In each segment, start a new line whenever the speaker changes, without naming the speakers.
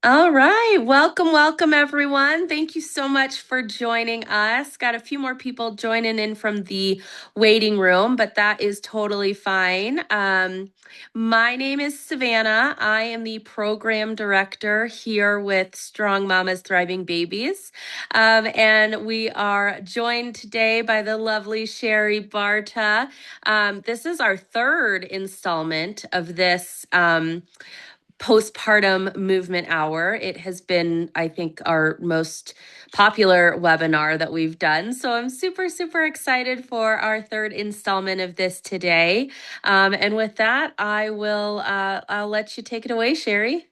All right. Welcome, everyone. Thank you so much for joining us. Got a few more people joining in from the waiting room, but that is totally fine. My name is Savannah. I am the program director here with Strong Mamas Thriving Babies. And we are joined today by the lovely Shari Barta. This is our third installment of this. Postpartum movement hour. It has been, I think, our most popular webinar that we've done. So I'm super excited for our third installment of this today. And with that, I'll let you take it away, Shari.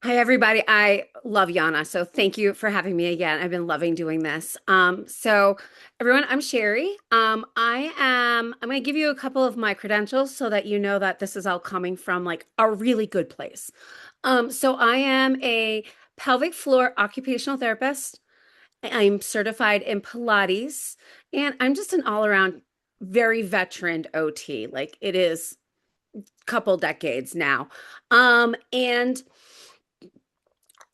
Hi, everybody. I love Yana, so thank you for having me again. I've been loving doing this. So everyone, I'm Shari. I'm going to give you a couple of my credentials so that you know that this is all coming from like a really good place. So I am a pelvic floor occupational therapist. I'm certified in Pilates, and I'm just an all-around very veteran OT. Like it is a couple decades now. And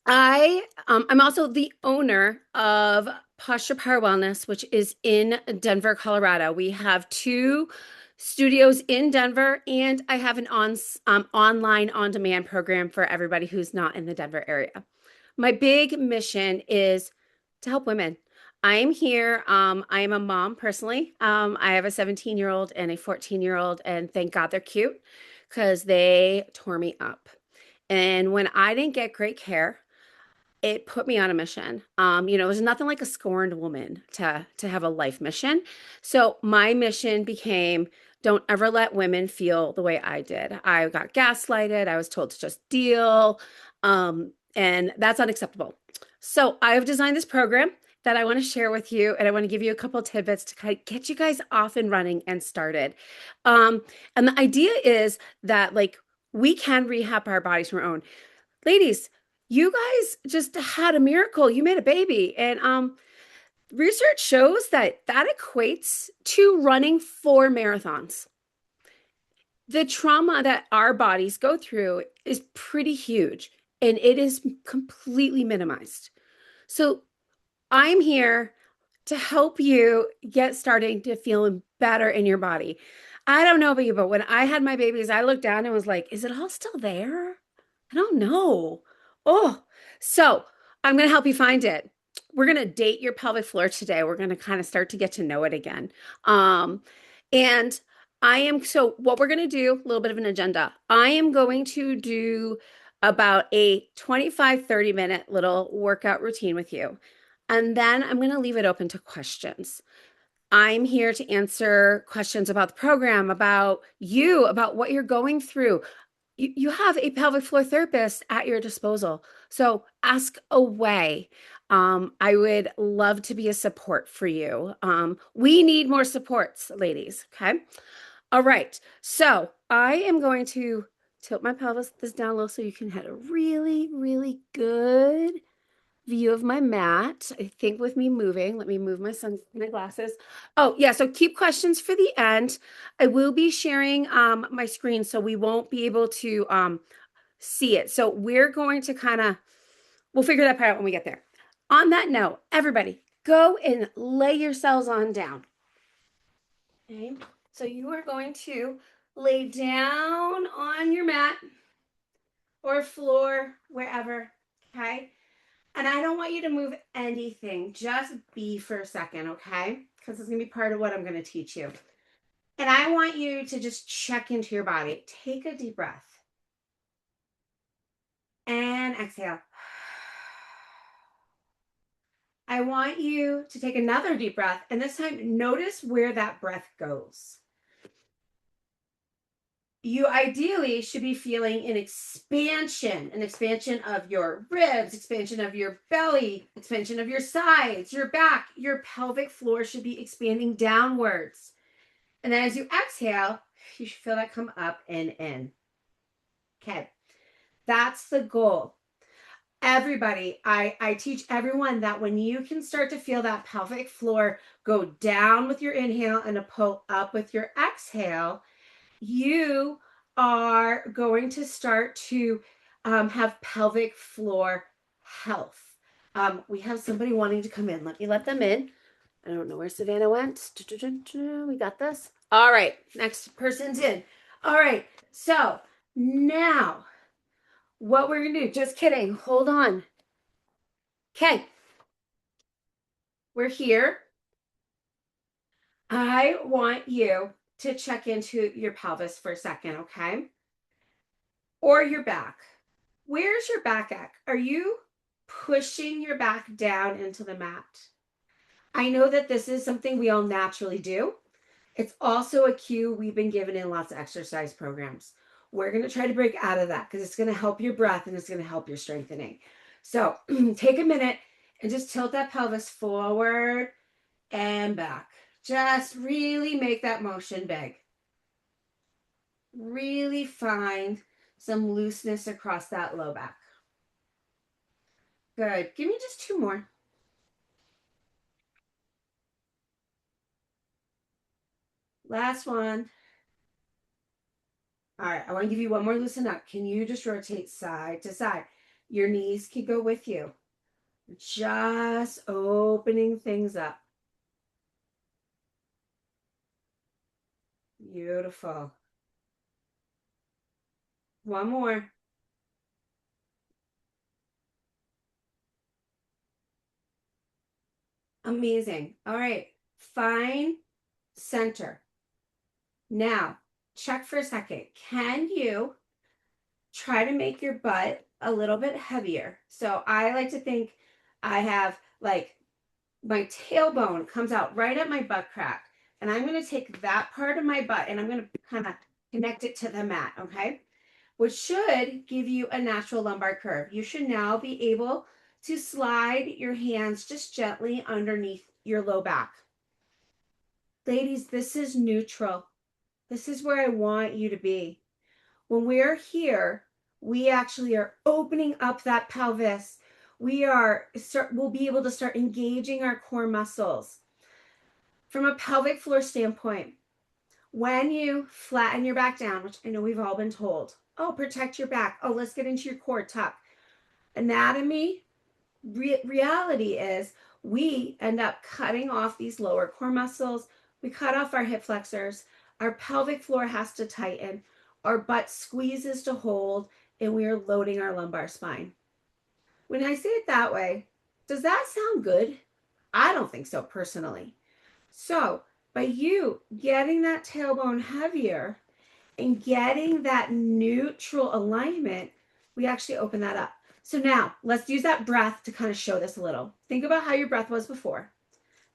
I'm also the owner of Posture Power Wellness, which is in Denver, Colorado. We have two studios in Denver, and I have an online on-demand program for everybody who's not in the Denver area. My big mission is to help women. I am here. I am a mom personally. I have a 17-year-old and a 14-year-old, and thank God they're cute because they tore me up. And when I didn't get great care, it put me on a mission. There's nothing like a scorned woman to have a life mission. So my mission became don't ever let women feel the way I did. I got gaslighted. I was told to just deal. And that's unacceptable. So I've designed this program that I want to share with you, and I want to give you a couple of tidbits to kind of get you guys off and running and started. And the idea is that like we can rehab our bodies from our own. Ladies, you guys just had a miracle. You made a baby. And research shows that that equates to running 4 marathons. The trauma that our bodies go through is pretty huge and it is completely minimized. So I'm here to help you get starting to feel better in your body. I don't know about you, but when I had my babies, I looked down and was like, is it all still there? I don't know. Oh, so I'm going to help you find it. We're going to date your pelvic floor today. We're going to kind of start to get to know it again. And so what we're going to do, a little bit of an agenda. I am going to do about a 25-30 minute little workout routine with you. And then I'm going to leave it open to questions. I'm here to answer questions about the program, about you, about what you're going through. You have a pelvic floor therapist at your disposal. So ask away. I would love to be a support for you. We need more supports, ladies. Okay. All right. So I am going to tilt my pelvis this down a little so you can have a really good view of my mat. I think with me moving, let me move my glasses. Oh, yeah, so keep questions for the end. I will be sharing my screen so we won't be able to see it. So we're going to we'll figure that part out when we get there. On that note, everybody, go and lay yourselves on down. Okay, so you are going to lay down on your mat or floor, wherever, okay? And I don't want you to move anything. Just be for a second, okay? Because it's going to be part of what I'm going to teach you. And I want you to just check into your body. Take a deep breath. And exhale. I want you to take another deep breath. And this time, notice where that breath goes. You ideally should be feeling an expansion of your ribs, expansion of your belly, expansion of your sides, your back, your pelvic floor should be expanding downwards. And then as you exhale, you should feel that come up and in. Okay, that's the goal. Everybody, I teach everyone that when you can start to feel that pelvic floor go down with your inhale and a pull up with your exhale, you are going to start to have pelvic floor health. We have somebody wanting to come in. Let me let them in. I don't know where Savannah went. We got this. All right, next person's in. All right, so now what we're gonna do, just kidding, hold on. Okay, we're here. I want you to check into your pelvis for a second, okay? Or your back. Where's your back at? Are you pushing your back down into the mat? I know that this is something we all naturally do. It's also a cue we've been given in lots of exercise programs. We're going to try to break out of that because it's going to help your breath and it's going to help your strengthening. So take a minute and just tilt that pelvis forward and back. Just really make that motion big. Really find some looseness across that low back. Good. Give me just two more. Last one. All right, I want to give you one more loosen up. Can you just rotate side to side? Your knees can go with you. Just opening things up. Beautiful. One more. Amazing. All right, find center. Now, check for a second. Can you try to make your butt a little bit heavier? So I like to think I have like my tailbone comes out right at my butt crack. And I'm going to take that part of my butt and I'm going to kind of connect it to the mat, okay? Which should give you a natural lumbar curve. You should now be able to slide your hands just gently underneath your low back. Ladies, this is neutral. This is where I want you to be. When we're here, we actually are opening up that pelvis. We'll be able to start engaging our core muscles. From a pelvic floor standpoint, when you flatten your back down, which I know we've all been told, oh, protect your back. Oh, let's get into your core, tuck. Anatomy, reality is we end up cutting off these lower core muscles. We cut off our hip flexors. Our pelvic floor has to tighten. Our butt squeezes to hold, and we are loading our lumbar spine. When I say it that way, does that sound good? I don't think so personally. So, by you getting that tailbone heavier and getting that neutral alignment, we actually open that up. So now let's use that breath to kind of show this a little. Think about how your breath was before.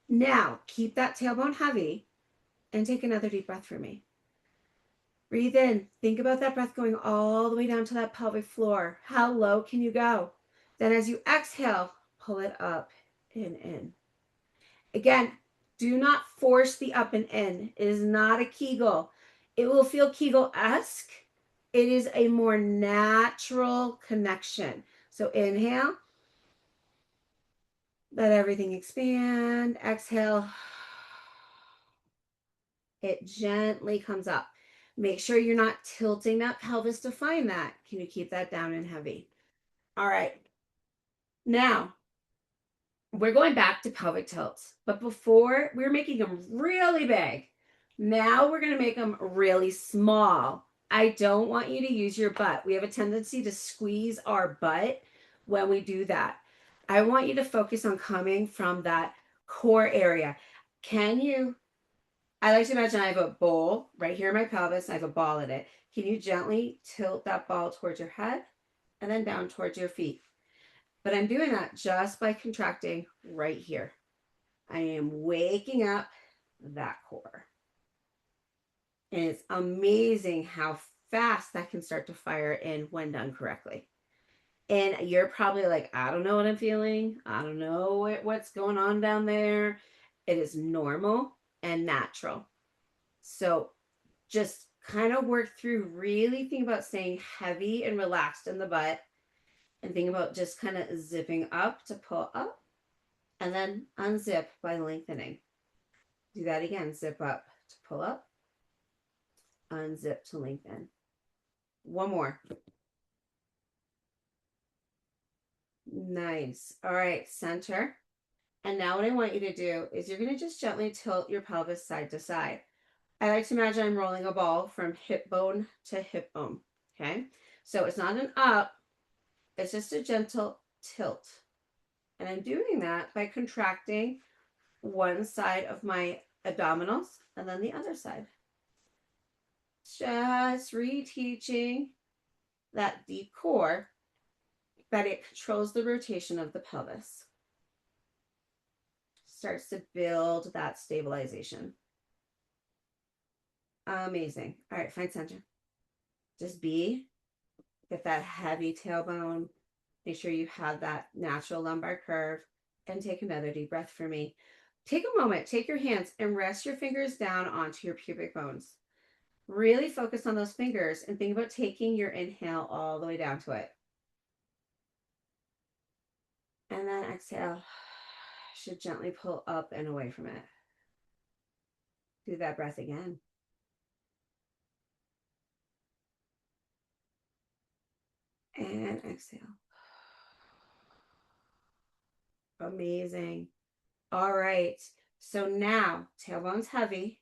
Now keep that tailbone heavy and take another deep breath for me. Breathe in. Think about that breath going all the way down to that pelvic floor. How low can you go? Then as you exhale, pull it up and in. Again, do not force the up and in. It is not a Kegel. It will feel Kegel-esque. It is a more natural connection. So inhale. Let everything expand. Exhale. It gently comes up. Make sure you're not tilting that pelvis to find that. Can you keep that down and heavy? All right. Now, we're going back to pelvic tilts, but before we were making them really big. Now we're going to make them really small. I don't want you to use your butt. We have a tendency to squeeze our butt when we do that. I want you to focus on coming from that core area. I like to imagine I have a bowl right here in my pelvis. I have a ball in it. Can you gently tilt that ball towards your head and then down towards your feet? But I'm doing that just by contracting right here. I am waking up that core. And it's amazing how fast that can start to fire in when done correctly. And you're probably like, I don't know what I'm feeling. I don't know what's going on down there. It is normal and natural. So just kind of work through, really think about staying heavy and relaxed in the butt and think about just kind of zipping up to pull up and then unzip by lengthening. Do that again. Zip up to pull up, unzip to lengthen. One more. Nice. All right, center. And now what I want you to do is you're going to just gently tilt your pelvis side to side. I like to imagine I'm rolling a ball from hip bone to hip bone. Okay. So it's not an up, it's just a gentle tilt. And I'm doing that by contracting one side of my abdominals and then the other side. Just reteaching that deep core that it controls the rotation of the pelvis. Starts to build that stabilization. Amazing. All right, find center. Just get that heavy tailbone. Make sure you have that natural lumbar curve and take another deep breath for me. Take a moment, take your hands and rest your fingers down onto your pubic bones. Really focus on those fingers and think about taking your inhale all the way down to it. And then exhale. Should gently pull up and away from it. Do that breath again. And exhale. Amazing. All right. So now tailbone's heavy.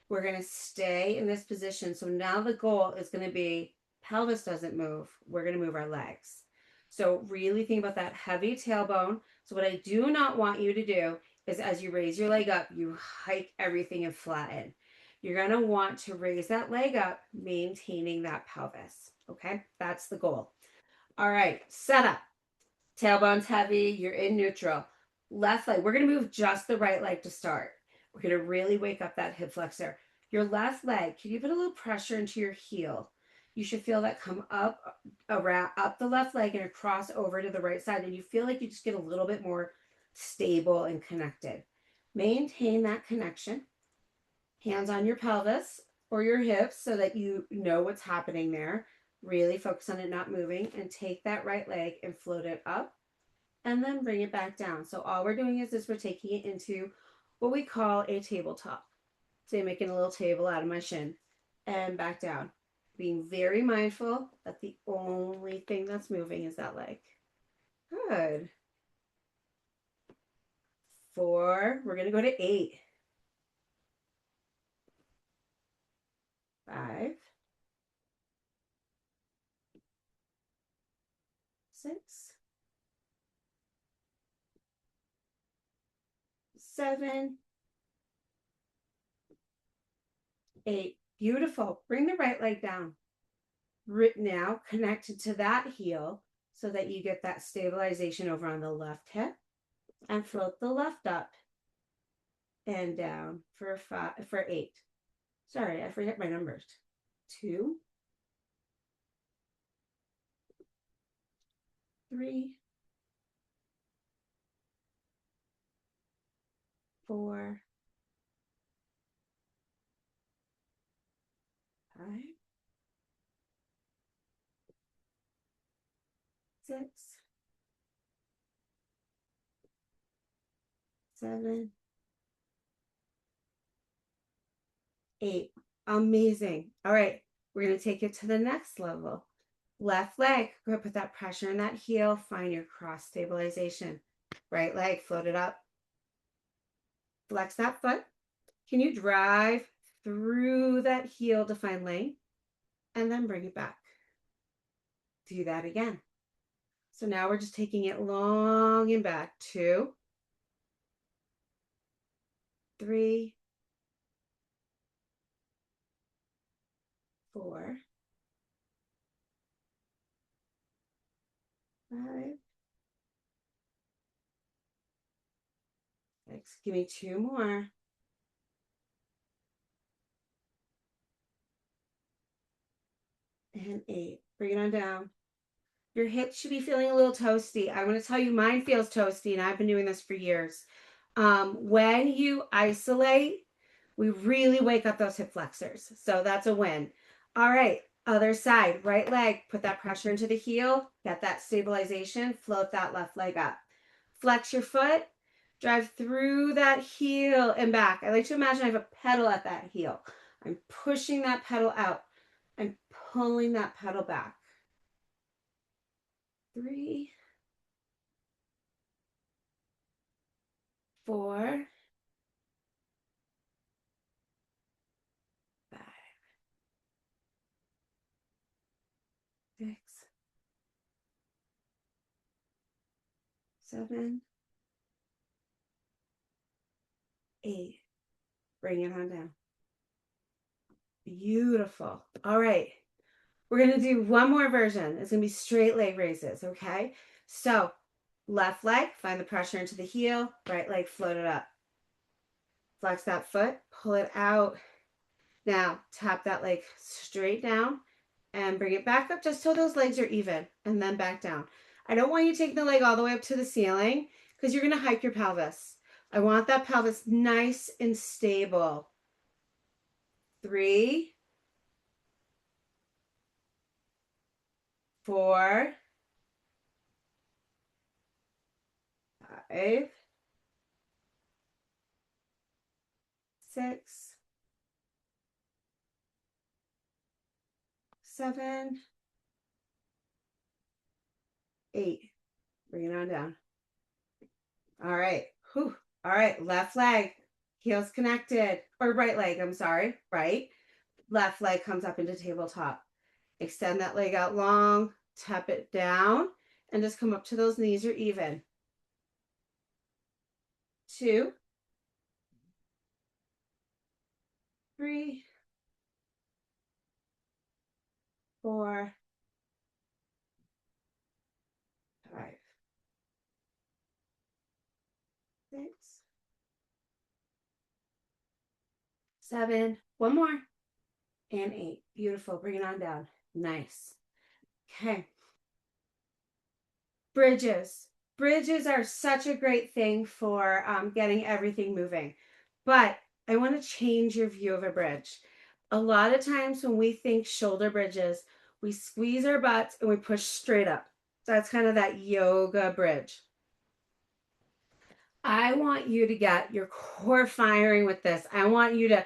We're going to stay in this position. So now the goal is going to be pelvis doesn't move. We're going to move our legs. So really think about that heavy tailbone. So what I do not want you to do is as you raise your leg up, you hike everything and flatten. You're going to want to raise that leg up, maintaining that pelvis. Okay, that's the goal. All right, set up. Tailbone's heavy, you're in neutral. Left leg, we're going to move just the right leg to start. We're going to really wake up that hip flexor. Your left leg, can you put a little pressure into your heel? You should feel that come up around up the left leg and across over to the right side. And you feel like you just get a little bit more stable and connected. Maintain that connection. Hands on your pelvis or your hips so that you know what's happening there. Really focus on it not moving and take that right leg and float it up and then bring it back down. So all we're doing is we're taking it into what we call a tabletop. So I'm making a little table out of my shin and back down. Being very mindful that the only thing that's moving is that leg. Good. 4, we're going to go to 8. 5, 6, 7, 8. Beautiful. Bring the right leg down. Now connected to that heel so that you get that stabilization over on the left hip and float the left up and down for 8. Sorry, I forget my numbers. 2, 3, 4, 5, 6, 7, 8. Amazing. All right, we're going to take it to the next level. Left leg, go ahead, put that pressure in that heel, find your cross stabilization. Right leg, float it up. Flex that foot. Can you drive through that heel to find length? And then bring it back. Do that again. So now we're just taking it long and back. 2, 3, 4, 5, 6. Give me 2 more. And 8. Bring it on down. Your hips should be feeling a little toasty. I'm going to tell you, mine feels toasty, and I've been doing this for years. When you isolate, we really wake up those hip flexors. So that's a win. All right, other side, right leg, put that pressure into the heel, get that stabilization, float that left leg up. Flex your foot, drive through that heel and back. I like to imagine I have a pedal at that heel. I'm pushing that pedal out. I'm pulling that pedal back. 3, 6, 7, 8. Bring it on down. Beautiful. All right. We're going to do one more version. It's going to be straight leg raises, okay? So left leg, find the pressure into the heel. Right leg, float it up. Flex that foot, pull it out. Now tap that leg straight down and bring it back up just till those legs are even, and then back down. I don't want you taking the leg all the way up to the ceiling because you're going to hike your pelvis. I want that pelvis nice and stable. 3, 4, 5, 6, 7, 8. Bring it on down. All right. Whew. All right. Left leg, heels connected, or right leg, I'm sorry. Right. Left leg comes up into tabletop. Extend that leg out long, tap it down, and just come up to those knees are even. 2, 3, 4, 5, 6, 7. One more. And 8. Beautiful. Bring it on down. Nice. Okay. Bridges. Bridges are such a great thing for getting everything moving. But I want to change your view of a bridge. A lot of times when we think shoulder bridges, we squeeze our butts and we push straight up. That's kind of that yoga bridge. I want you to get your core firing with this. I want you to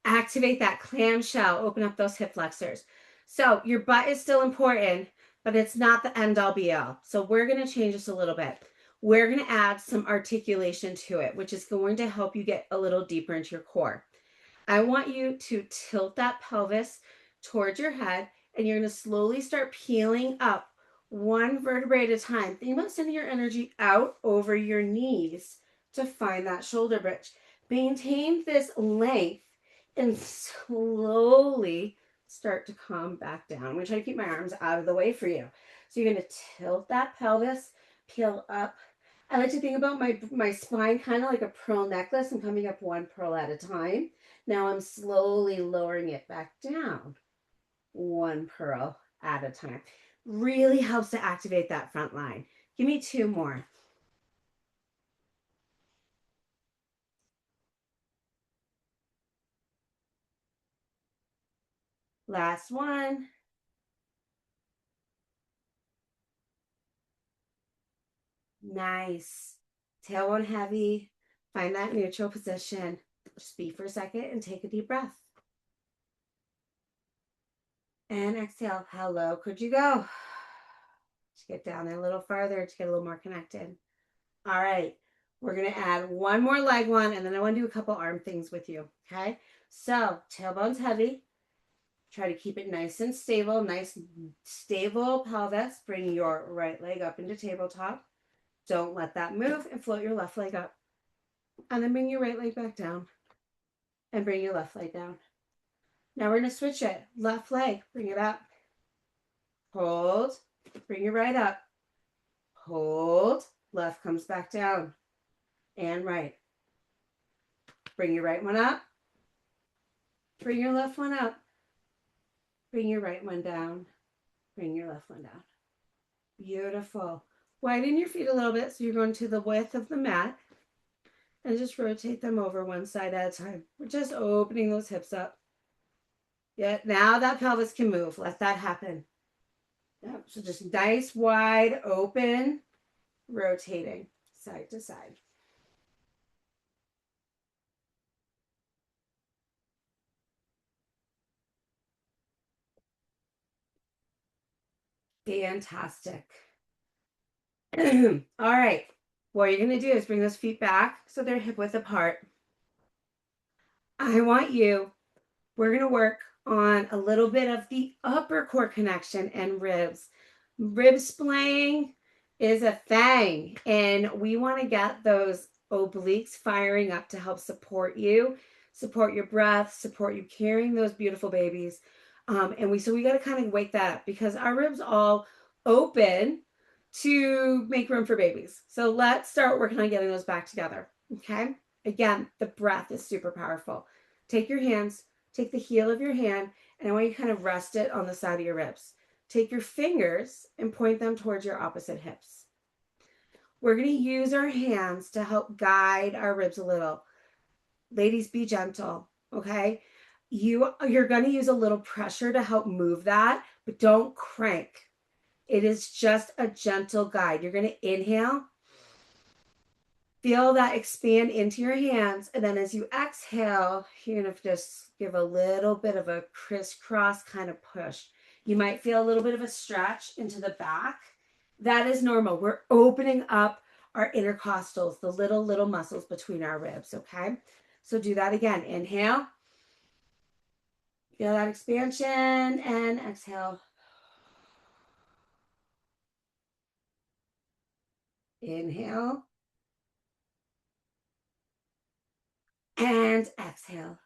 activate that clamshell, open up those hip flexors. So your butt is still important, but it's not the end all be all. So we're going to change this a little bit. We're going to add some articulation to it, which is going to help you get a little deeper into your core. I want you to tilt that pelvis towards your head, and you're going to slowly start peeling up one vertebrae at a time. Think about sending your energy out over your knees to find that shoulder bridge. Maintain this length and slowly start to come back down. I'm going to try to keep my arms out of the way for you. So you're going to tilt that pelvis, peel up. I like to think about my spine kind of like a pearl necklace. I'm coming up one pearl at a time. Now I'm slowly lowering it back down, one pearl at a time. Really helps to activate that front line. Give me 2 more. Last one. Nice. Tailbone heavy. Find that neutral position. Just be for a second and take a deep breath. And exhale. How low could you go? Just get down there a little farther to get a little more connected. All right. We're going to add one more leg one, and then I want to do a couple arm things with you. Okay. So tailbone's heavy. Try to keep it nice and stable, nice stable pelvis. Bring your right leg up into tabletop. Don't let that move, and float your left leg up. And then bring your right leg back down and bring your left leg down. Now we're going to switch it. Left leg, bring it up. Hold, bring it right up. Hold, left comes back down. And right. Bring your right one up. Bring your left one up. Bring your right one down. Bring your left one down. Beautiful. Widen your feet a little bit so you're going to the width of the mat. And just rotate them over one side at a time. We're just opening those hips up. Yeah, now that pelvis can move. Let that happen. Yeah, so just nice, wide, open, rotating side to side. Fantastic. All right. What you're going to do is bring those feet back so they're hip width apart. We're going to work on a little bit of the upper core connection and ribs. Rib splaying is a thing, and we want to get those obliques firing up to help support you, support your breath, support you carrying those beautiful babies. So we got to kind of wake that up because our ribs all open to make room for babies. So let's start working on getting those back together. Okay. Again, the breath is super powerful. Take your hands, take the heel of your hand, and I want you to kind of rest it on the side of your ribs. Take your fingers and point them towards your opposite hips. We're going to use our hands to help guide our ribs a little. Ladies, be gentle, okay? You're going to use a little pressure to help move that, but don't crank. It is just a gentle guide. You're going to inhale. Feel that expand into your hands. And then as you exhale, you're going to just give a little bit of a crisscross kind of push. You might feel a little bit of a stretch into the back. That is normal. We're opening up our intercostals, the little muscles between our ribs, okay? So do that again. Inhale. Feel that expansion and exhale. Inhale. And exhale.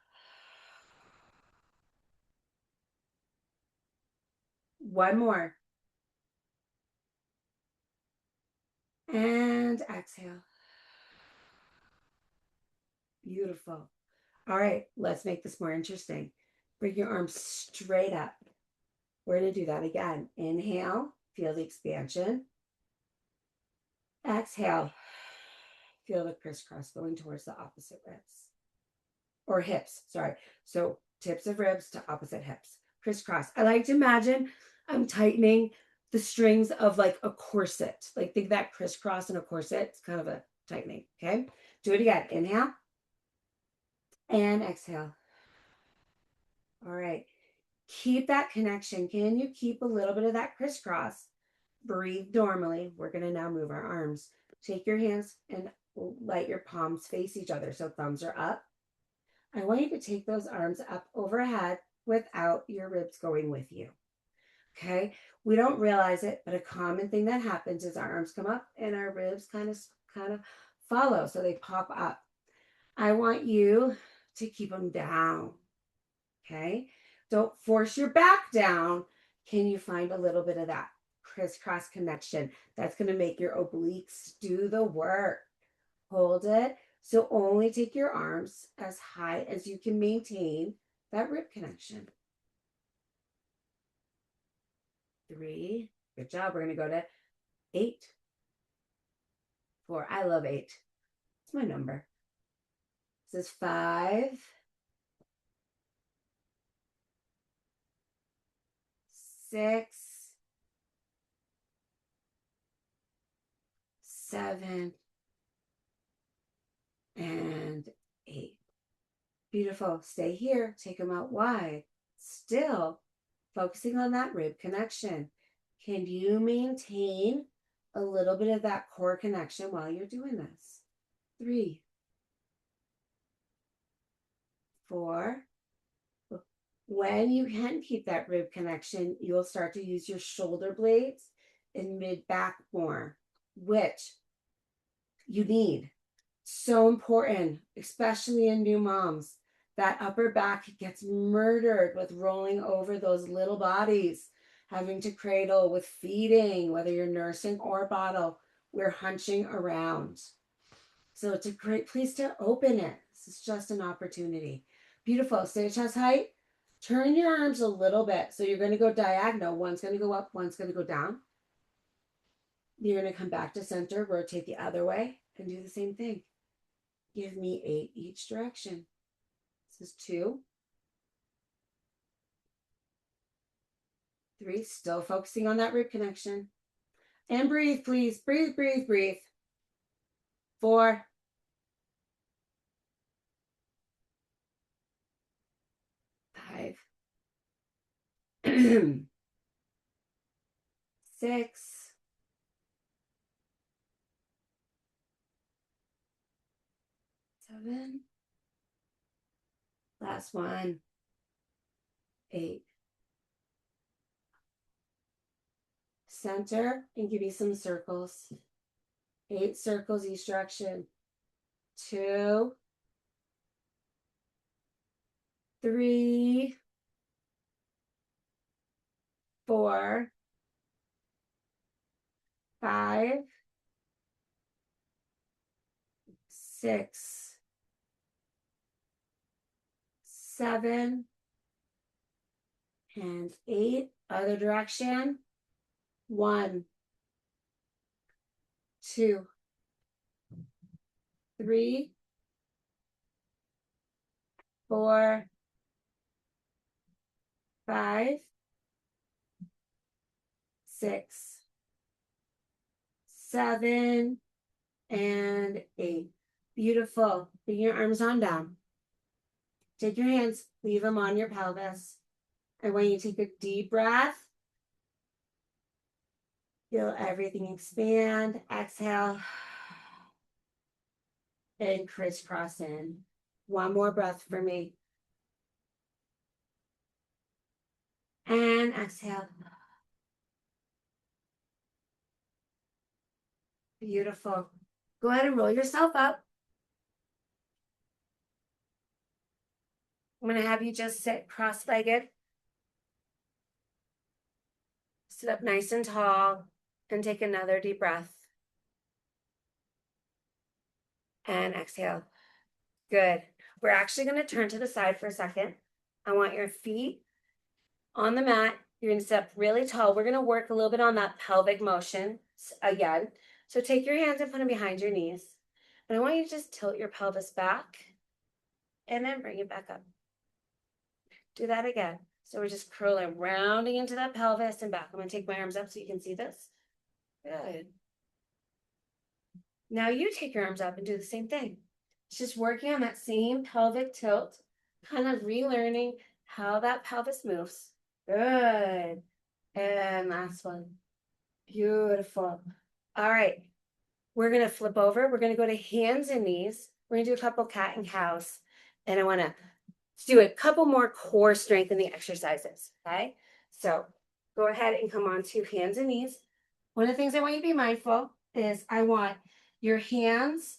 One more. And exhale. Beautiful. All right, let's make this more interesting. Bring your arms straight up. We're going to do that again. Inhale, feel the expansion. Exhale, feel the crisscross going towards the opposite ribs or hips. Sorry. So tips of ribs to opposite hips. Crisscross. I like to imagine I'm tightening the strings of like a corset. Like think that crisscross in a corset. It's kind of a tightening. Okay. Do it again. Inhale and exhale. All right. Keep that connection. Can you keep a little bit of that crisscross? Breathe normally. We're going to now move our arms. Take your hands and let your palms face each other. So thumbs are up. I want you to take those arms up overhead without your ribs going with you. Okay. We don't realize it, but a common thing that happens is our arms come up and our ribs kind of follow. So they pop up. I want you to keep them down. Okay. Don't force your back down. Can you find a little bit of that crisscross connection? That's going to make your obliques do the work. Hold it. So only take your arms as high as you can maintain that rib connection. 3. Good job. We're going to go to 8. 4. I love 8. It's my number. This is 5. 6. 7. And 8. Beautiful. Stay here. Take them out wide. Still focusing on that rib connection. Can you maintain a little bit of that core connection while you're doing this? 3, 4. When you can keep that rib connection, you'll start to use your shoulder blades and mid back more, which you need. So important, especially in new moms. That upper back gets murdered with rolling over those little bodies, having to cradle with feeding, whether you're nursing or bottle. We're hunching around. So it's a great place to open it. This is just an opportunity. Beautiful. Stay at chest height. Turn your arms a little bit. So you're going to go diagonal. One's going to go up, one's going to go down. You're going to come back to center, rotate the other way, and do the same thing. Give me 8 each direction. This is 2. 3. Still focusing on that rib connection. And breathe, please. Breathe, breathe, breathe. 4. 5. 6. 7. Last one. 8. Center and give me some circles. 8 circles each direction. 2, 3, 4, 5, 6, 7, and 8. Other direction. 1, 2, 3, 4, 5, 6, 7, and 8. Beautiful. Bring your arms on down. Take your hands, leave them on your pelvis. And when you take a deep breath, feel everything expand. Exhale. And crisscross in. One more breath for me. And exhale. Beautiful. Go ahead and roll yourself up. I'm going to have you just sit cross-legged. Sit up nice and tall and take another deep breath. And exhale. Good. We're actually going to turn to the side for a second. I want your feet on the mat. You're going to sit up really tall. We're going to work a little bit on that pelvic motion again. So take your hands and put them behind your knees. And I want you to just tilt your pelvis back and then bring it back up. Do that again. So we're just curling, rounding into that pelvis and back. I'm going to take my arms up so you can see this. Good. Now you take your arms up and do the same thing. It's just working on that same pelvic tilt, kind of relearning how that pelvis moves. Good. And last one. Beautiful. All right. We're going to flip over. We're going to go to hands and knees. We're going to do a couple cat and cows. And I want to do a couple more core strengthening exercises. Okay. So go ahead and come on to hands and knees. One of the things I want you to be mindful is I want your hands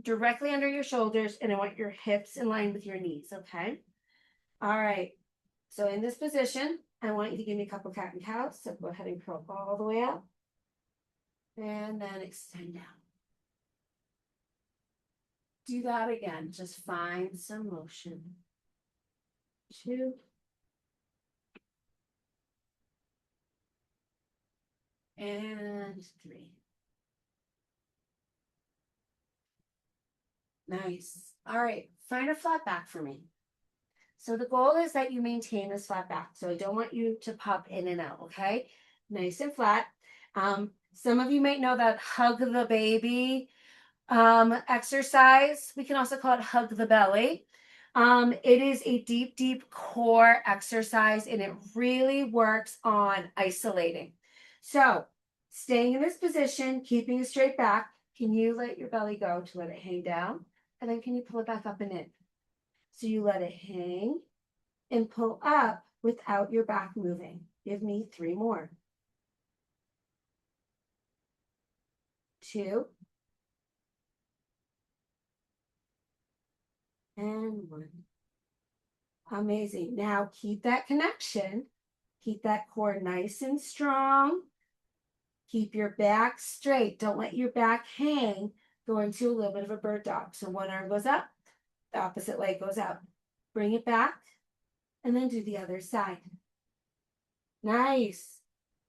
directly under your shoulders, and I want your hips in line with your knees. Okay. All right. So in this position, I want you to give me a couple cat and cows. So go ahead and curl all the way up. And then extend down. Do that again. Just find some motion. 2. And 3. Nice. All right. Find a flat back for me. So the goal is that you maintain this flat back. So I don't want you to pop in and out, okay? Nice and flat. Some of you might know that hug the baby exercise. We can also call it hug the belly. It is a deep, deep core exercise, and it really works on isolating. So staying in this position, keeping a straight back, can you let your belly go to let it hang down? And then can you pull it back up and in? So you let it hang and pull up without your back moving. Give me 3 more. 2. And 1. Amazing. Now keep that connection. Keep that core nice and strong. Keep your back straight. Don't let your back hang. Go into a little bit of a bird dog. So one arm goes up, the opposite leg goes out. Bring it back, and then do the other side. Nice.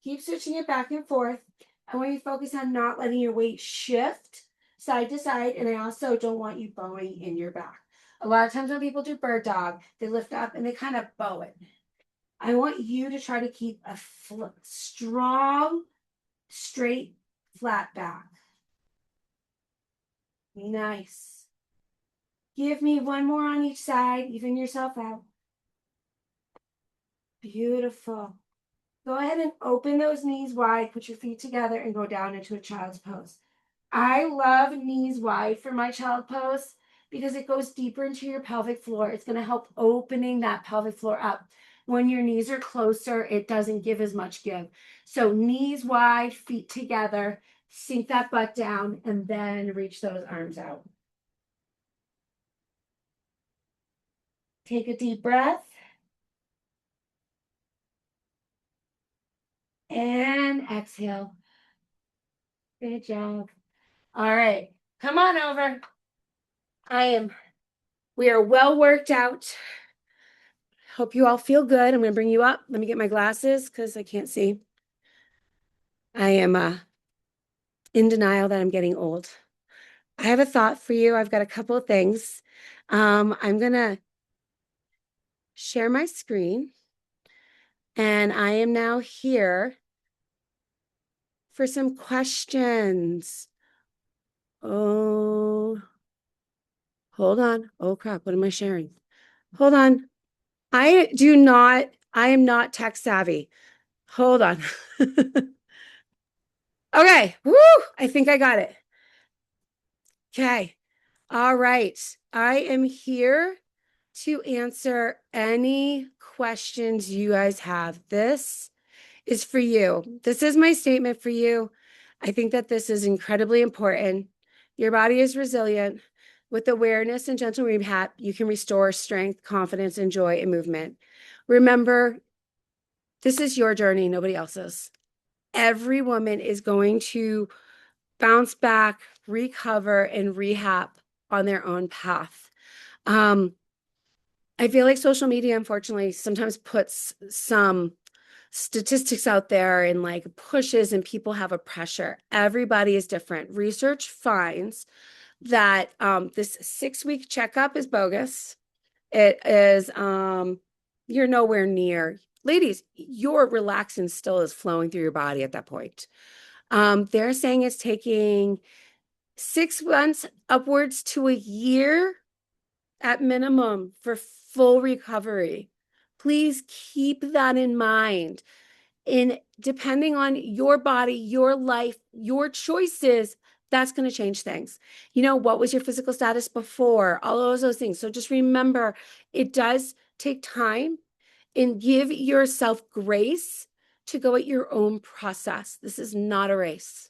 Keep switching it back and forth. I want you to focus on not letting your weight shift side to side, and I also don't want you bowing in your back. A lot of times when people do bird dog, they lift up and they kind of bow it. I want you to try to keep a strong, straight, flat back. Nice. Give me 1 more on each side. Even yourself out. Beautiful. Go ahead and open those knees wide. Put your feet together and go down into a child's pose. I love knees wide for my child pose because it goes deeper into your pelvic floor. It's going to help opening that pelvic floor up. When your knees are closer, it doesn't give as much give. So knees wide, feet together, sink that butt down, and then reach those arms out. Take a deep breath. And exhale. Good job. All right. Come on over. We are well worked out. Hope you all feel good. I'm going to bring you up. Let me get my glasses because I can't see. I am in denial that I'm getting old. I have a thought for you. I've got a couple of things. I'm going to share my screen, and I am now here for some questions. Oh, hold on. Oh, crap. What am I sharing? Hold on. I am not tech savvy. Hold on. Okay. Woo! I think I got it. Okay. All right. I am here to answer any questions you guys have. This is for you. This is my statement for you. I think that this is incredibly important. Your body is resilient. With awareness and gentle rehab, you can restore strength, confidence, and joy in movement. Remember, this is your journey, nobody else's. Every woman is going to bounce back, recover, and rehab on their own path. I feel like social media, unfortunately, sometimes puts some statistics out there and like pushes, and people have a pressure. Everybody is different. Research finds that this 6-week checkup is bogus. It is, you're nowhere near. Ladies, your relaxin still is flowing through your body at that point. They're saying it's taking 6 months upwards to a year at minimum for full recovery. Please keep that in mind. In depending on your body, your life, your choices, that's going to change things. You know, what was your physical status before? All those things. So just remember, it does take time, and give yourself grace to go at your own process. This is not a race.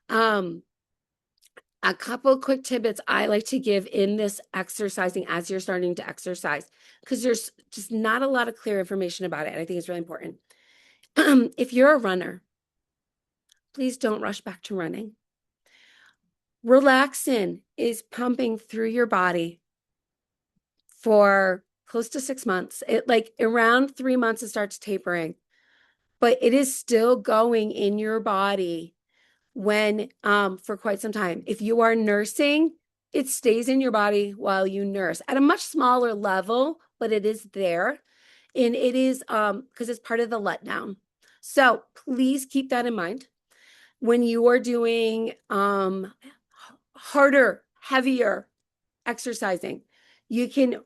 A couple quick tidbits I like to give in this exercising as you're starting to exercise, because there's just not a lot of clear information about it. And I think it's really important. If you're a runner, please don't rush back to running. Relaxin is pumping through your body for close to 6 months. It like around 3 months, it starts tapering, but it is still going in your body when for quite some time. If you are nursing, it stays in your body while you nurse at a much smaller level, but it is there. And it is because it's part of the letdown. So please keep that in mind when you are doing harder, heavier exercising. You can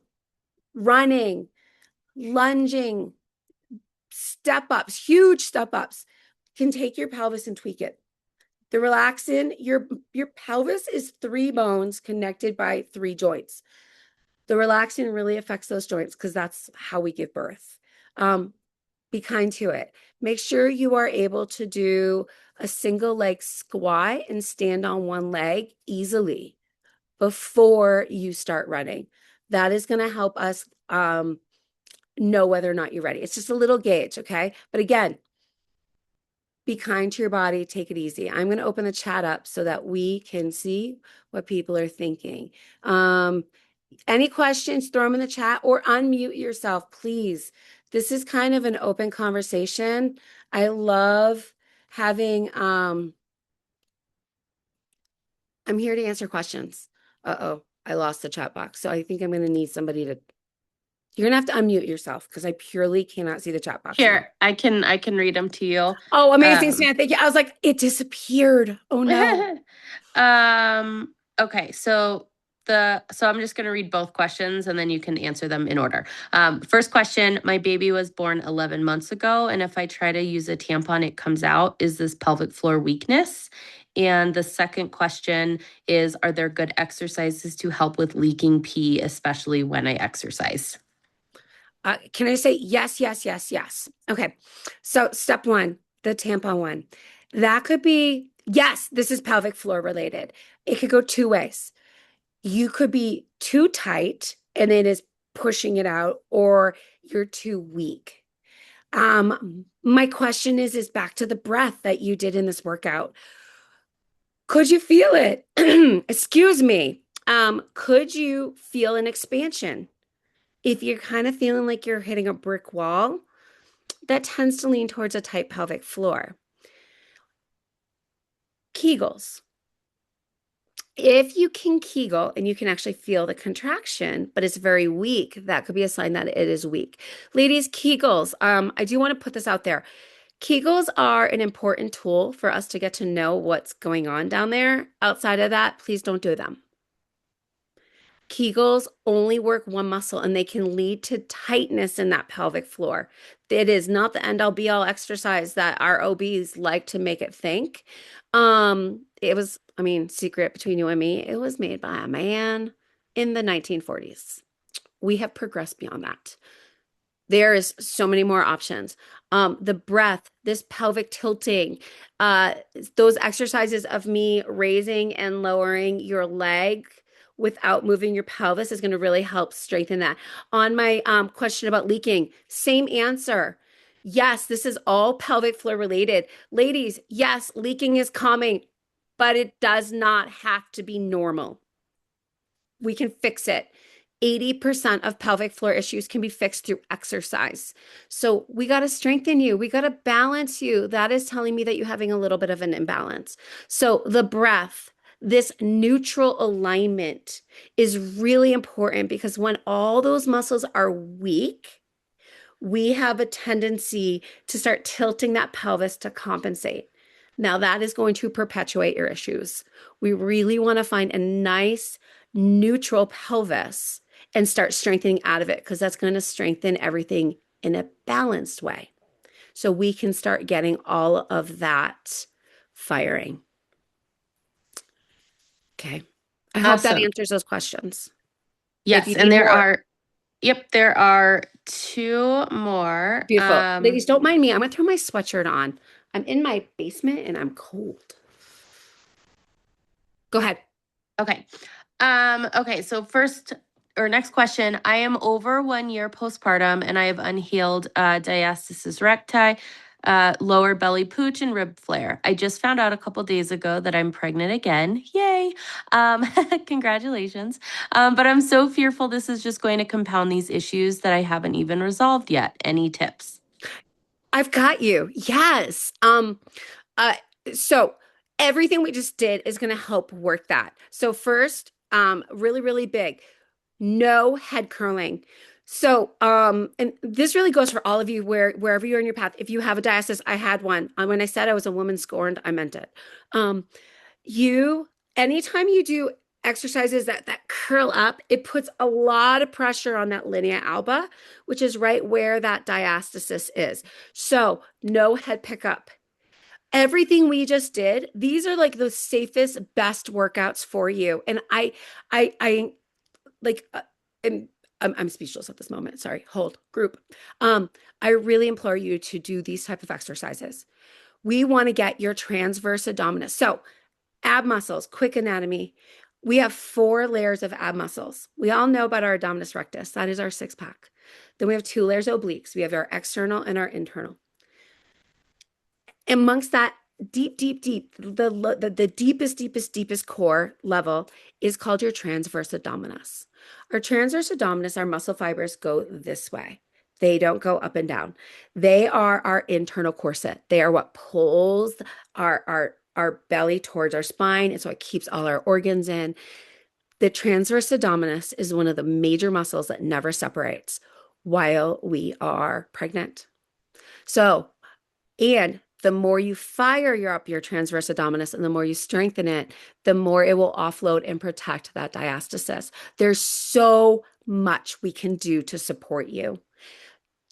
running, lunging, step ups, huge step ups can take your pelvis and tweak it. The relaxin, your pelvis is 3 bones connected by 3 joints. The relaxin really affects those joints because that's how we give birth. Be kind to it. Make sure you are able to do a single leg squat and stand on one leg easily before you start running. That is going to help us know whether or not you're ready. It's just a little gauge, okay? But again, be kind to your body. Take it easy. I'm going to open the chat up so that we can see what people are thinking. Any questions, throw them in the chat or unmute yourself, please. This is kind of an open conversation. I love having, I'm here to answer questions. Uh-oh, I lost the chat box. So I think I'm going to need somebody to, you're going to have to unmute yourself because I purely cannot see the chat box now.
Here, I can read them to you.
Oh, amazing, Samantha. Thank you. I was like, it disappeared. Oh no.
Okay, so I'm just going to read both questions and then you can answer them in order. First question, my baby was born 11 months ago, and if I try to use a tampon, it comes out. Is this pelvic floor weakness? And the second question is, are there good exercises to help with leaking pee, especially when I exercise?
Can I say yes, yes, yes, yes? Okay. So step one, the tampon one. That could be, yes, this is pelvic floor related. It could go two ways. You could be too tight and it is pushing it out, or you're too weak. My question is back to the breath that you did in this workout. Could you feel it? Excuse me. Could you feel an expansion? If you're kind of feeling like you're hitting a brick wall, that tends to lean towards a tight pelvic floor. Kegels. If you can Kegel and you can actually feel the contraction, but it's very weak, that could be a sign that it is weak. Ladies, Kegels, I do want to put this out there. Kegels are an important tool for us to get to know what's going on down there. Outside of that, please don't do them. Kegels only work one muscle and they can lead to tightness in that pelvic floor. It is not the end all be all exercise that our OBs like to make it think. It was, I mean, secret between you and me, it was made by a man in the 1940s. We have progressed beyond that. There is so many more options. The breath, this pelvic tilting, uh, those exercises of me raising and lowering your leg without moving your pelvis is going to really help strengthen that. On my question about leaking, same answer. Yes, this is all pelvic floor related. Ladies, yes, leaking is coming, but it does not have to be normal. We can fix it. 80% of pelvic floor issues can be fixed through exercise. So we got to strengthen you. We got to balance you. That is telling me that you're having a little bit of an imbalance. So the breath, this neutral alignment is really important because when all those muscles are weak, we have a tendency to start tilting that pelvis to compensate. Now, that is going to perpetuate your issues. We really want to find a nice, neutral pelvis and start strengthening out of it because that's going to strengthen everything in a balanced way. So we can start getting all of that firing. Okay. I hope that
Awesome.
answers those questions. If
Yes,
you
and
need
there
more,
are, yep, there are two more.
beautiful. Ladies, don't mind me. I'm going to throw my sweatshirt on. I'm in my basement and I'm cold. Go ahead.
Okay. Okay, so first or next question. I am over 1 year postpartum and I have unhealed diastasis recti, lower belly pooch, and rib flare. I just found out a couple days ago that I'm pregnant again. Yay! Um, Congratulations. But I'm so fearful this is just going to compound these issues that I haven't even resolved yet. Any tips?
I've got you. Yes. Uh, so everything we just did is going to help work that. So first, really, really big, no head curling. So, and this really goes for all of you wherever you're in your path. If you have a diastasis, I had one. When I said I was a woman scorned, I meant it. Um, you, anytime you do exercises that curl up, it puts a lot of pressure on that linea alba, which is right where that diastasis is. So no head pickup. Everything we just did, these are like the safest, best workouts for you. And I like, and I'm speechless at this moment. Sorry, hold group. I really implore you to do these type of exercises. We want to get your transverse abdominis. So ab muscles, quick anatomy. We have 4 layers of ab muscles. We all know about our abdominis rectus. That is our six pack. Then we have 2 layers of obliques. We have our external and our internal. Amongst that deep, deep, deep, the deepest, deepest, deepest core level is called your transverse abdominis. Our transverse abdominis, our muscle fibers go this way. They don't go up and down. They are our internal corset. They are what pulls our belly towards our spine. And so it keeps all our organs in. The transverse abdominis is one of the major muscles that never separates while we are pregnant. So, and the more you fire your transverse abdominis and the more you strengthen it, the more it will offload and protect that diastasis. There's so much we can do to support you.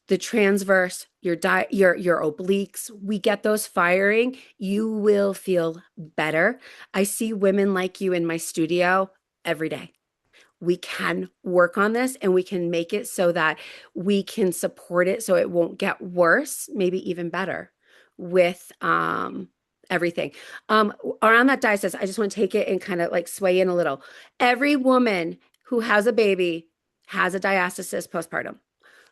The transverse, your obliques, we get those firing, you will feel better. I see women like you in my studio every day. we can work on this and we can make it so that we can support it so it won't get worse, maybe even better with everything. Around that diocese, I just want to take it and kind of like sway in a little. Every woman who has a baby has a diastasis postpartum.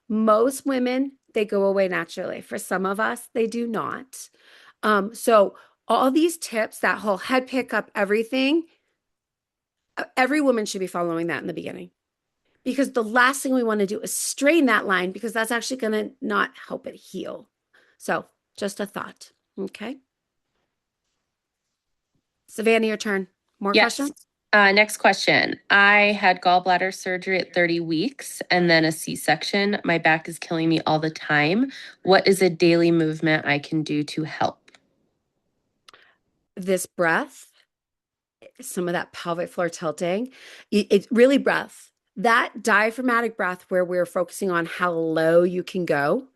Most women, they go away naturally. For some of us, they do not. So all these tips, that whole head pickup, everything, every woman should be following that in the beginning because the last thing we want to do is strain that line because that's actually going to not help it heal. So just a thought. Okay. Savannah, your turn. More
Yes.
questions?
Next question. I had gallbladder surgery at 30 weeks and then a C-section. My back is killing me all the time. What is a daily movement I can do to help?
This breath, some of that pelvic floor tilting, it's really breath. That diaphragmatic breath where we're focusing on how low you can go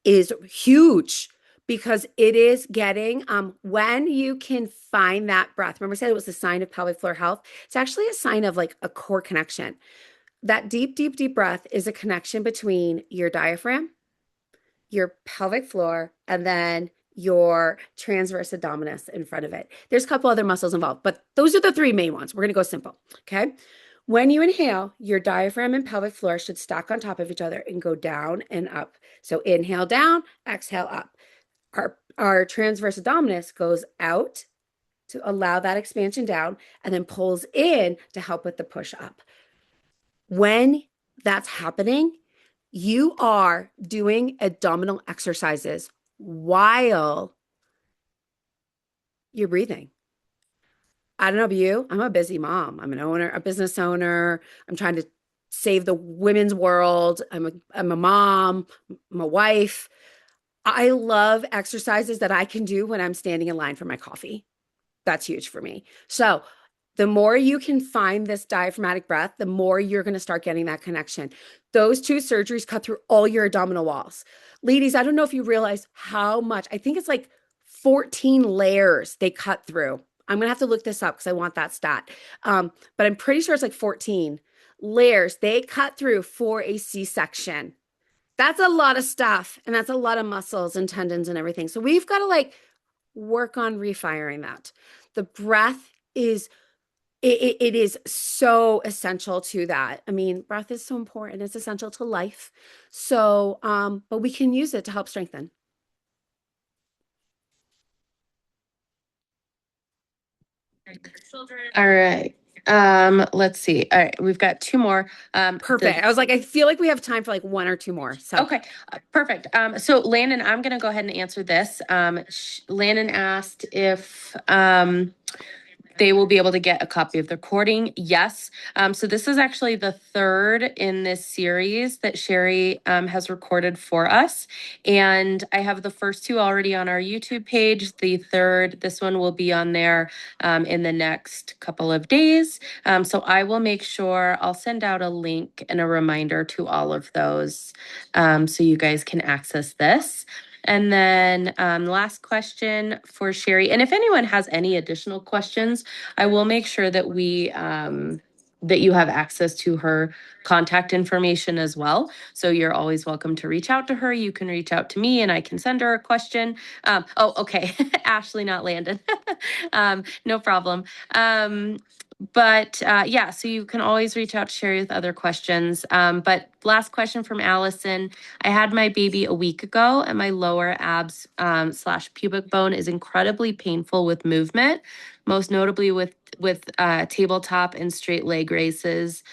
is huge because it is getting when you can find that breath. Remember I said it was a sign of pelvic floor health. It's actually a sign of like a core connection. That deep, deep, deep breath is a connection between your diaphragm, your pelvic floor, and then your transverse abdominis in front of it. There's a couple other muscles involved, but those are the three main ones. We're going to go simple. Okay. When you inhale, your diaphragm and pelvic floor should stack on top of each other and go down and up. So inhale down, exhale up. Our transverse abdominis goes out to allow that expansion down and then pulls in to help with the push up. When that's happening, you are doing abdominal exercises while you're breathing. I don't know about you. I'm a busy mom. I'm an owner, a business owner. I'm trying to save the women's world. I'm a mom, I'm a wife. I love exercises that I can do when I'm standing in line for my coffee. That's huge for me. So the more you can find this diaphragmatic breath, the more you're going to start getting that connection. Those two surgeries cut through all your abdominal walls. Ladies, I don't know if you realize how much, I think it's like 14 layers they cut through. I'm going to have to look this up because I want that stat. But I'm pretty sure it's like 14 layers they cut through for a C-section. That's a lot of stuff. And that's a lot of muscles and tendons and everything. So we've got to like work on refiring that. The breath is it is so essential to that. I mean, breath is so important. It's essential to life. So, but we can use it to help strengthen.
All right. Let's see. All right, we've got two more. The
Perfect. I was like, I feel like we have time for like one or two more. So
Okay, perfect. So Landon, I'm going to go ahead and answer this. Landon asked if they will be able to get a copy of the recording. Yes. So this is actually the third in this series that Shari has recorded for us. And I have the first two already on our YouTube page. The third, this one will be on there in the next couple of days. So I will make sure I'll send out a link and a reminder to all of those so you guys can access this. And then last question for Shari. And if anyone has any additional questions, I will make sure that we that you have access to her contact information as well. So you're always welcome to reach out to her. You can reach out to me and I can send her a question. Oh, okay. Ashley, not Landon. No problem. But yeah, so you can always reach out to Shari with other questions. But last question from Allison. I had my baby a week ago and my lower abs slash pubic bone is incredibly painful with movement, most notably with tabletop and straight leg races.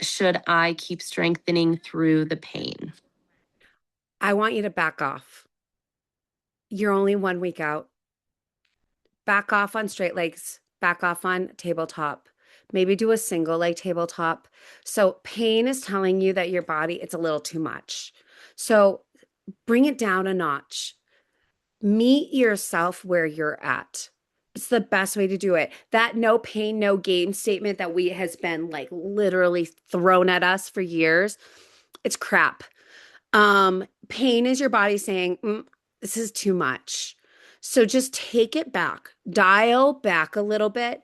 Should I keep strengthening through the pain?
I want you to back off. You're only 1 week out. Back off on straight legs, back off on tabletop. Maybe do a single leg tabletop. So pain is telling you that your body, it's a little too much. So bring it down a notch. Meet yourself where you're at. It's the best way to do it. That no pain, no gain statement that we has been like literally thrown at us for years. It's crap. Pain is your body saying, this is too much. So just take it back, dial back a little bit,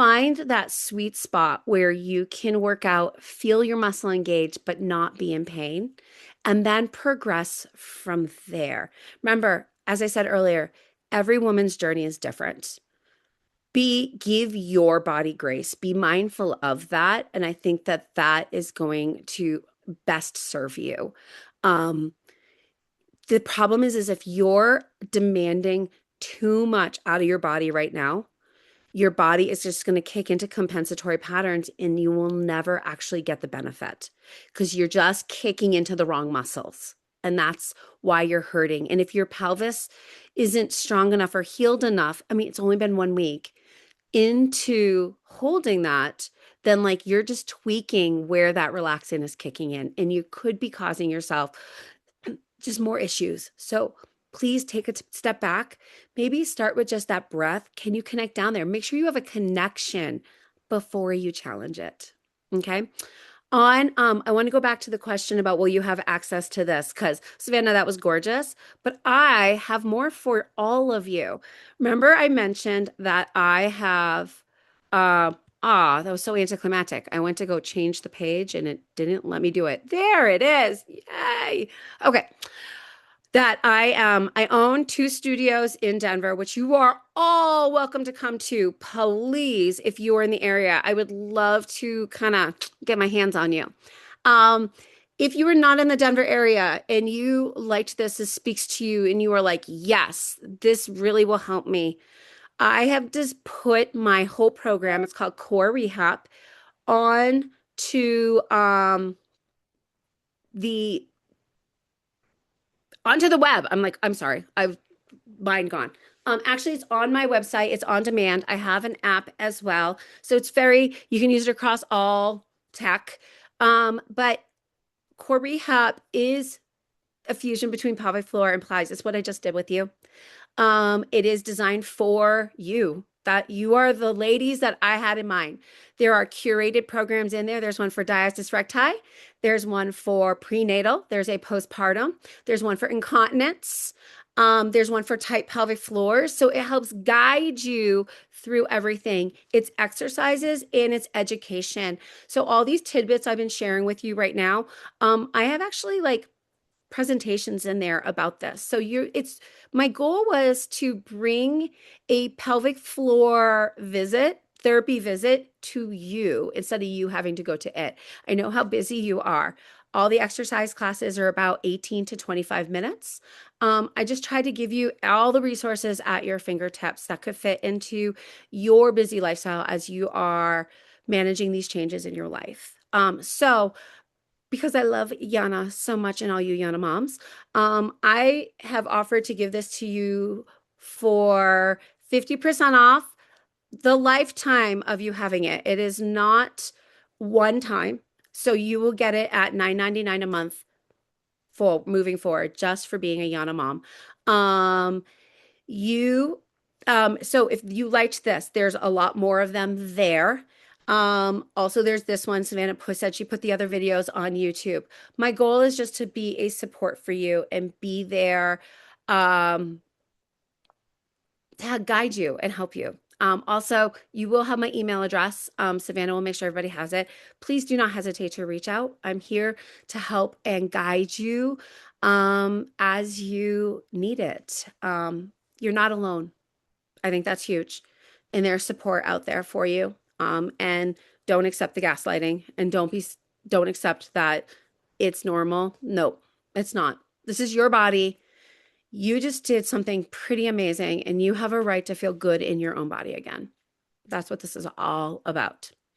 find that sweet spot where you can work out, feel your muscle engage, but not be in pain, and then progress from there. Remember, as I said earlier, every woman's journey is different. Give your body grace, be mindful of that, and I think that that is going to best serve you. um the problem is if you're demanding too much out of your body right now, your body is just going to kick into compensatory patterns and you will never actually get the benefit because you're just kicking into the wrong muscles. And that's why you're hurting. And if your pelvis isn't strong enough or healed enough, I mean, it's only been 1 week into holding that, then like you're just tweaking where that relaxin is kicking in, and you could be causing yourself just more issues. So please take a step back. Maybe start with just that breath. Can you connect down there? Make sure you have a connection before you challenge it. Okay. I want to go back to the question about will you have access to this? Because Savannah, that was gorgeous, but I have more for all of you. Remember, I mentioned that I have that was so anticlimactic. I went to go change the page and it didn't let me do it. There it is. Yay. Okay. That I own 2 studios in Denver, which you are all welcome to come to. Please, if you are in the area, I would love to kind of get my hands on you. Um, if you are not in the Denver area and you liked this speaks to you and you are like, yes, this really will help me. I have just put my whole program, it's called CoreRehab, on to the onto the web. I'm sorry. I've mind gone. Actually, it's on my website. It's on demand. I have an app as well. So you can use it across all tech. But Core Rehab is a fusion between pelvic floor and Pilates. It's what I just did with you. It is designed for you, that you are the ladies that I had in mind. There are curated programs in there. There's one for diastasis recti. There's one for prenatal. There's a postpartum. There's one for incontinence. There's one for tight pelvic floors. So it helps guide you through everything. It's exercises and it's education. So all these tidbits I've been sharing with you right now, I have actually like presentations in there about this. So my goal was to bring a pelvic floor therapy visit to you instead of you having to go to it. I know how busy you are. All the exercise classes are about 18 to 25 minutes. I just tried to give you all the resources at your fingertips that could fit into your busy lifestyle as you are managing these changes in your life. So because I love Yana so much and all you Yana moms, I have offered to give this to you for 50% off the lifetime of you having it. It is not one time. So you will get it at $9.99 a month for moving forward, just for being a Yana mom. Um, you so if you liked this, there's a lot more of them there. Also there's this one. Savannah said she put the other videos on YouTube. My goal is just to be a support for you and be there um to guide you and help you. Also, you will have my email address. Savannah will make sure everybody has it. Please do not hesitate to reach out. I'm here to help and guide you as you need it. You're not alone. I think that's huge. And there's support out there for you. And don't accept the gaslighting and don't accept that it's normal. No, it's not. This is your body. You just did something pretty amazing and you have a right to feel good in your own body again. That's what this is all about.